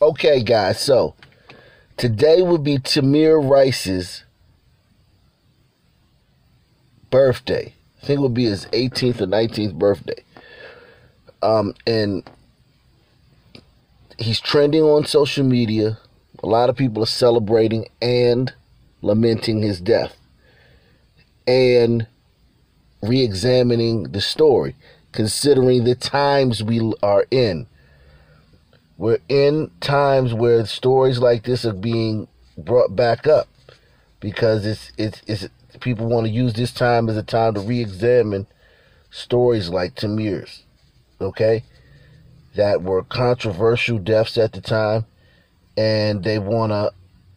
Okay, guys, so today would be Tamir Rice's birthday. I think it would be his 18th or 19th birthday. And he's trending on social media. A lot of people are celebrating and lamenting his death and re-examining the story, considering the times we are in. We're in times where stories like this are being brought back up because it's people want to use this time as a time to re-examine stories like Tamir's, okay, that were controversial deaths at the time, and they want to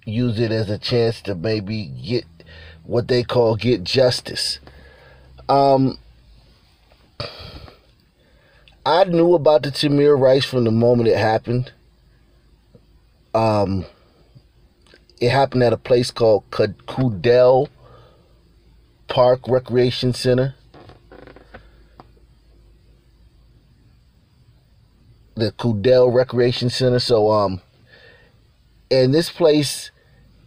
use it as a chance to maybe get what they call get justice. I knew about the Tamir Rice from the moment it happened. It happened at a place called Cudell Park Recreation Center. The Cudell Recreation Center. So, and this place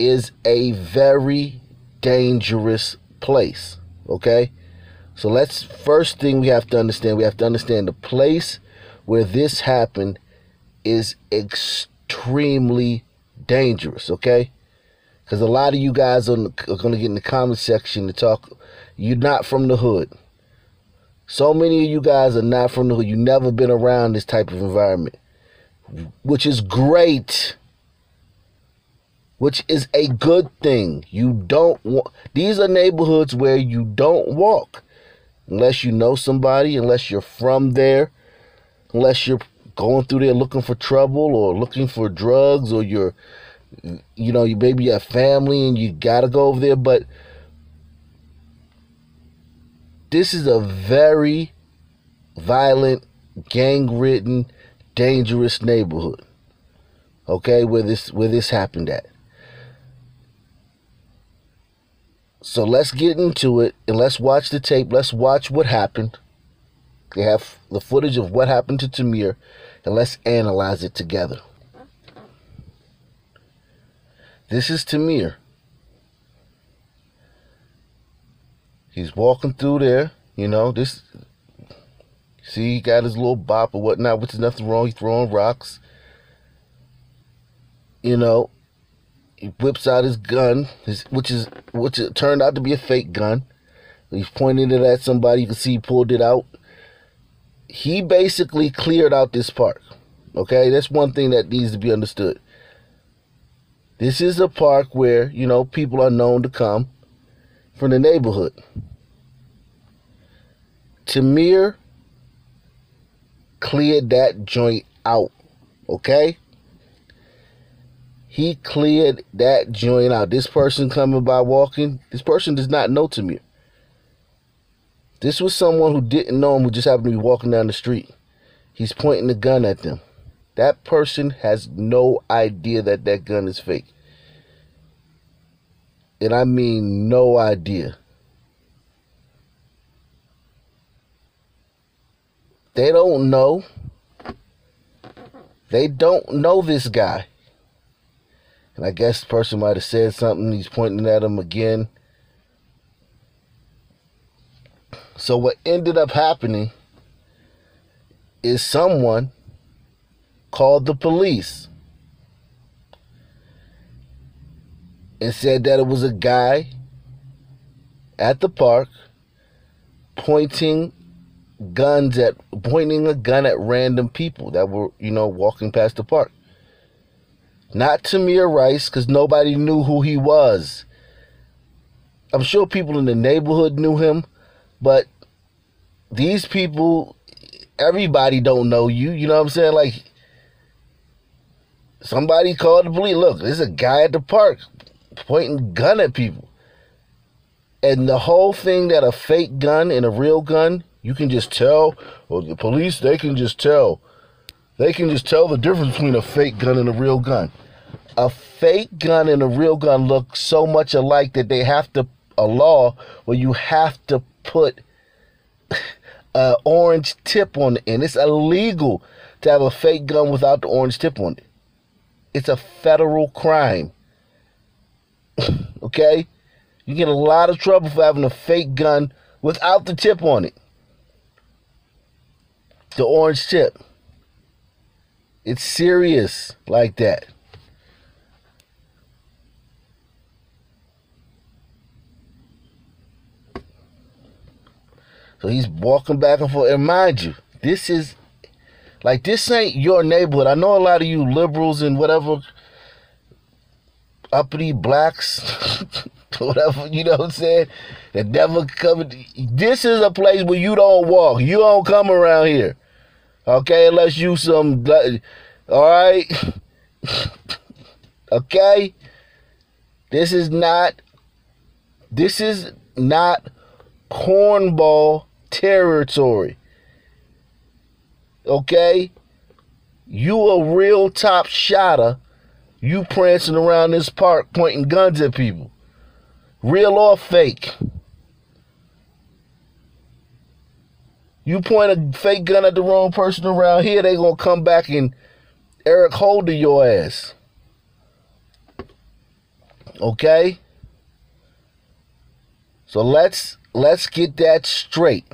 is a very dangerous place, okay? So first thing we have to understand the place where this happened is extremely dangerous, okay? Because a lot of you guys are going to get in the comment section to talk. You're not from the hood. So many of you guys are not from the hood. You've never been around this type of environment, which is great, which is a good thing. You don't want, these are neighborhoods where you don't walk. Unless you know somebody, unless you're from there, unless you're going through there looking for trouble or looking for drugs, or you maybe have family and you gotta go over there. But this is a very violent, gang-ridden, dangerous neighborhood, okay, where this happened at. So let's get into it and let's watch the tape. Let's watch what happened. They have the footage of what happened to Tamir, and let's analyze it together. This is Tamir. He's walking through there, see, he got his little bop or whatnot, which is nothing wrong. He's throwing rocks. He whips out his gun, which turned out to be a fake gun. He's pointing it at somebody. You can see he pulled it out. He basically cleared out this park. Okay, that's one thing that needs to be understood. This is a park where, people are known to come from the neighborhood. Tamir cleared that joint out. Okay? He cleared that joint out. This person coming by walking, this person does not know Tamir. This was someone who didn't know him, who just happened to be walking down the street. He's pointing the gun at them. That person has no idea that that gun is fake. And I mean no idea. They don't know. They don't know this guy. And I guess the person might have said something. He's pointing at him again. So what ended up happening is someone called the police and said that it was a guy at the park pointing a gun at random people that were, walking past the park. Not Tamir Rice, because nobody knew who he was. I'm sure people in the neighborhood knew him, but these people, everybody don't know you. You know what I'm saying? Like, somebody called the police. Look, there's a guy at the park pointing a gun at people. And the whole thing that a fake gun and a real gun, you can just tell, or the police, they can just tell. They can just tell the difference between a fake gun and a real gun. A fake gun and a real gun look so much alike that they have a law where you have to put an orange tip on it. And it's illegal to have a fake gun without the orange tip on it. It's a federal crime. Okay? You get a lot of trouble for having a fake gun without the tip on it. The orange tip. It's serious like that. So he's walking back and forth. And mind you, this ain't your neighborhood. I know a lot of you liberals and whatever, uppity blacks, whatever, you know what I'm saying, that never covered. This is a place where you don't walk. You don't come around here. Okay, unless you all right? Okay? This is not cornball territory. Okay? You a real top shotter. You prancing around this park pointing guns at people. Real or fake. You point a fake gun at the wrong person around here, they gonna come back and Eric Holder your ass. Okay? So let's get that straight.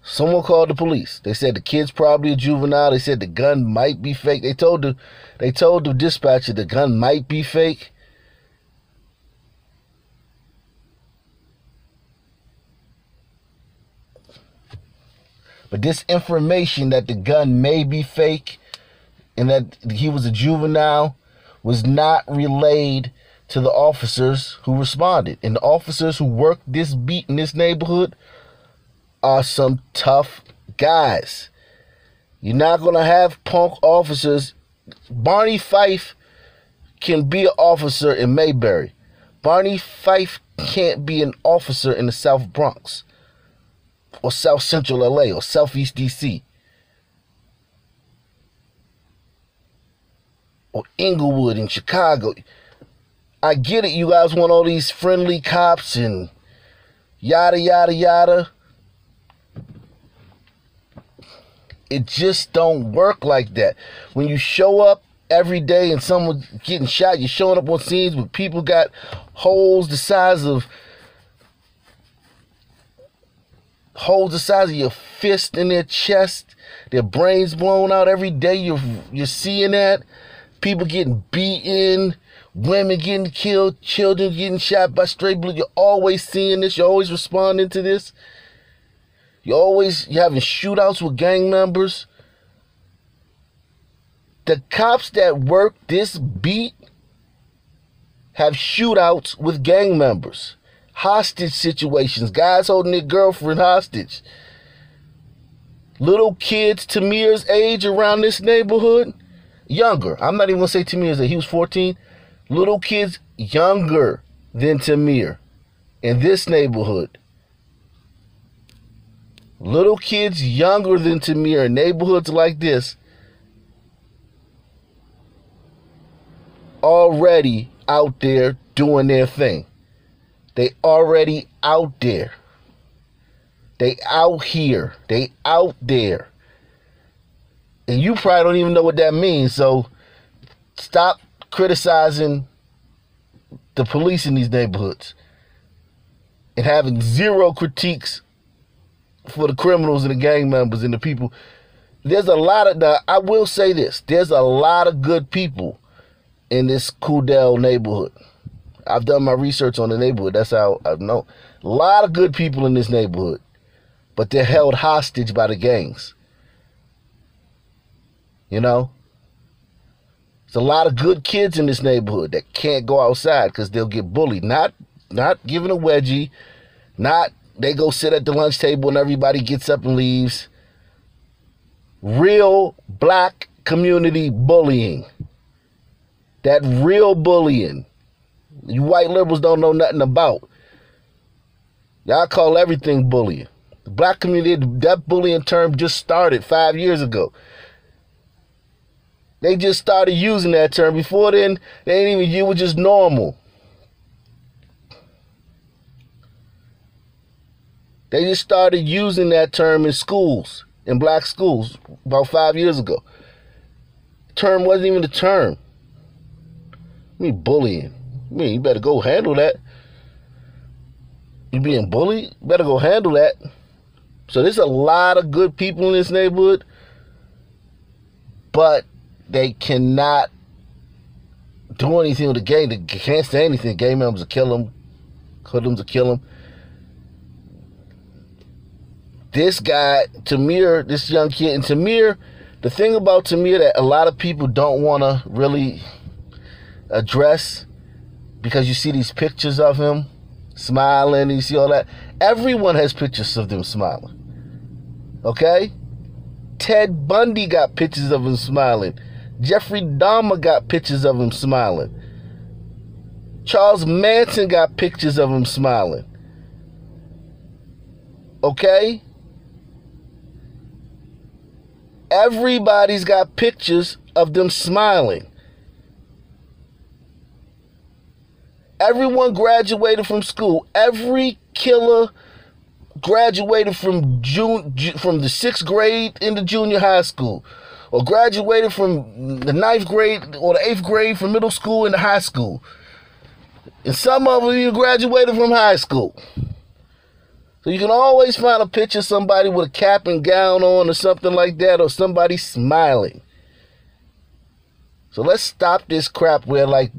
Someone called the police. They said the kid's probably a juvenile. They said the gun might be fake. They told the dispatcher the gun might be fake. But this information that the gun may be fake and that he was a juvenile was not relayed to the officers who responded. And the officers who work this beat in this neighborhood are some tough guys. You're not going to have punk officers. Barney Fife can be an officer in Mayberry. Barney Fife can't be an officer in the South Bronx or South Central LA or Southeast DC or Inglewood in Chicago. I get it, you guys want all these friendly cops and yada, yada, yada. It just don't work like that. When you show up every day and someone's getting shot, you're showing up on scenes where people got holes the size of your fist in their chest, their brains blown out every day. You're seeing that. People getting beaten, women getting killed, children getting shot by stray bullets. You're always seeing this. You're always responding to this. You're having shootouts with gang members. The cops that work this beat have shootouts with gang members. Hostage situations. Guys holding their girlfriend hostage. Little kids Tamir's age around this neighborhood. Younger. I'm not even going to say Tamir's age. He was 14. Little kids younger than Tamir in this neighborhood. Little kids younger than Tamir in neighborhoods like this already out there doing their thing. They already out there. They out here. They out there. And you probably don't even know what that means. So stop criticizing the police in these neighborhoods and having zero critiques for the criminals and the gang members and the people. There's a lot of, I will say this, there's a lot of good people in this Coudell neighborhood. I've done my research on the neighborhood. That's how I know. A lot of good people in this neighborhood, but they're held hostage by the gangs. You know? There's a lot of good kids in this neighborhood that can't go outside because they'll get bullied. Not giving a wedgie, not they go sit at the lunch table and everybody gets up and leaves. Real black community bullying. That real bullying. You white liberals don't know nothing about. Y'all call everything bullying. The black community, that bullying term just started 5 years ago. They just started using that term. Before then, they ain't even, it was just normal. They just started using that term in schools, in black schools, about 5 years ago. term wasn't even a term. I mean, bullying. I mean, you better go handle that. You being bullied? You better go handle that. So there's a lot of good people in this neighborhood, but they cannot do anything with the gang. They can't say anything. Gang members will kill them. Hoodlums will kill them. This guy, Tamir, this young kid, and Tamir, the thing about Tamir that a lot of people don't want to really address, because you see these pictures of him smiling, you see all that. Everyone has pictures of them smiling. Okay? Ted Bundy got pictures of him smiling. Jeffrey Dahmer got pictures of him smiling. Charles Manson got pictures of him smiling. Okay? Everybody's got pictures of them smiling. Everyone graduated from school. Every killer graduated from the 6th grade into junior high school, or graduated from the 9th grade or the 8th grade from middle school into high school. And some of them even graduated from high school. So you can always find a picture of somebody with a cap and gown on or something like that, or somebody smiling. So let's stop this crap where, like,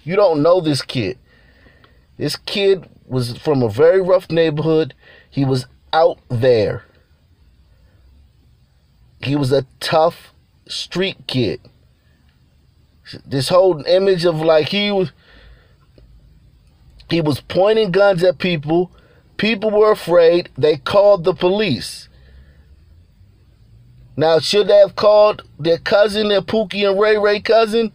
you don't know this kid. This kid was from a very rough neighborhood. He was out there. He was a tough street kid. This whole image of, like, he was pointing guns at people. People were afraid. They called the police. Now, should they have called their cousin, their Pookie and Ray Ray cousin?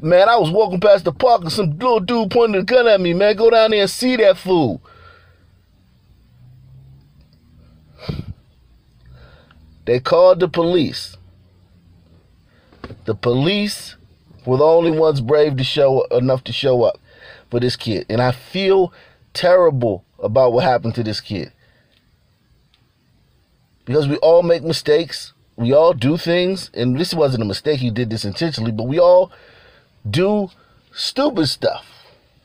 Man, I was walking past the park and some little dude pointed a gun at me, man. Go down there and see that fool. They called the police. The police were the only ones brave enough to show up for this kid. And I feel terrible about what happened to this kid. Because we all make mistakes. We all do things. And this wasn't a mistake. He did this intentionally. But we all do stupid stuff.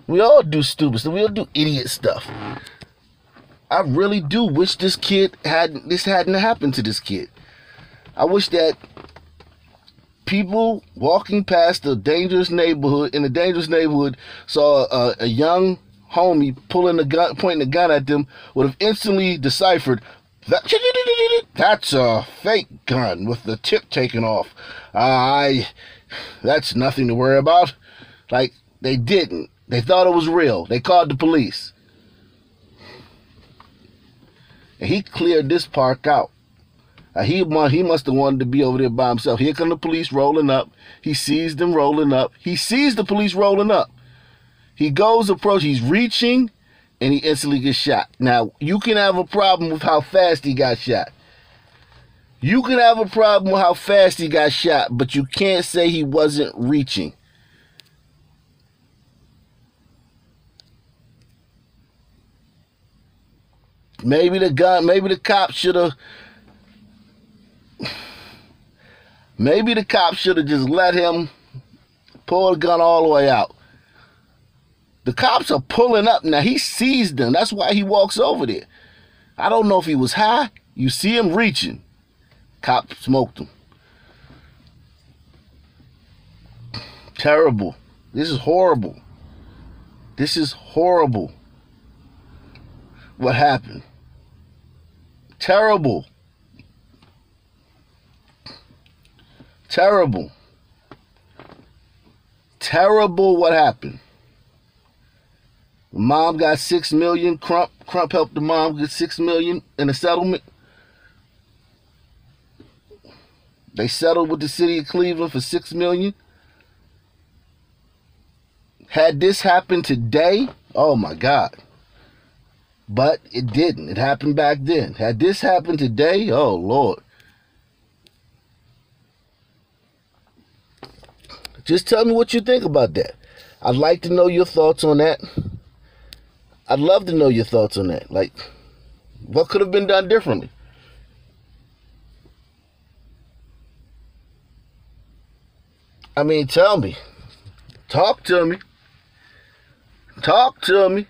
We all do stupid stuff. We all do idiot stuff. I really do wish this hadn't happened to this kid. I wish that people walking past a dangerous neighborhood, in a dangerous neighborhood, saw a young homie pointing a gun at them, would have instantly deciphered, that's a fake gun with the tip taken off. That's nothing to worry about. Like, they didn't. They thought it was real. They called the police. And he cleared this park out. He must have wanted to be over there by himself. Here come the police rolling up. He sees them rolling up. He sees the police rolling up. He goes approach. He's reaching, and he instantly gets shot. Now, you can have a problem with how fast he got shot. You can have a problem with how fast he got shot, but you can't say he wasn't reaching. Maybe the cop should have just let him pull the gun all the way out. The cops are pulling up. Now, he sees them. That's why he walks over there. I don't know if he was high. You see him reaching. Cop smoked him. Terrible. This is horrible. This is horrible. What happened? Terrible. Terrible. Terrible what happened. The mom got $6 million. Crump helped the mom get $6 million in a settlement. They settled with the city of Cleveland for $6 million. Had this happened today, oh my God. But it didn't. It happened back then. Had this happened today, oh Lord. Just tell me what you think about that. I'd like to know your thoughts on that. I'd love to know your thoughts on that. Like, what could have been done differently? I mean, tell me. Talk to me. Talk to me.